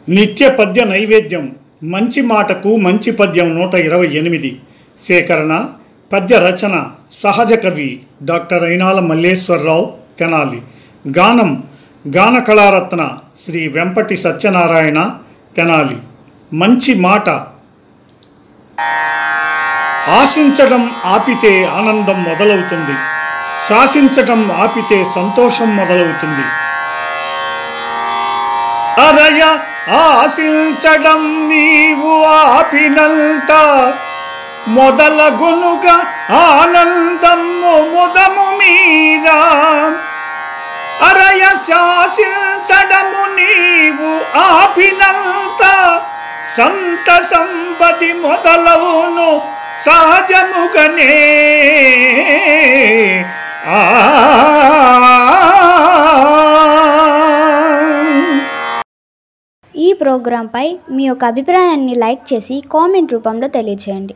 నిత్య పద్య నైవేద్యం మంచి మాటకు మంచి పద్యం 128 సేకరణ పద్య రచన సహజ కవి డాక్టర్ అయినాల మల్లేశ్వరరావు తెనాలి గానం గాన కళారత్న శ్రీ వెంపటి సత్యనారాయణ తెనాలి మంచి మాట ఆశించడం ఆపితే ఆనందం మొదలవుతుంది శాసించడం ఆపితే సంతోషం మొదలవుతుంది అరయ ఆశించడం నీవు ఆపినంత మొదలగునుగా ఆనందము ముదము మీరా అరయ శాసించడము నీవు ఆపినంత సంతసంపది మొదలవును సహజముగనే ఈ ప్రోగ్రాంపై మీ యొక్క అభిప్రాయాన్ని లైక్ చేసి కామెంట్ రూపంలో తెలియజేయండి.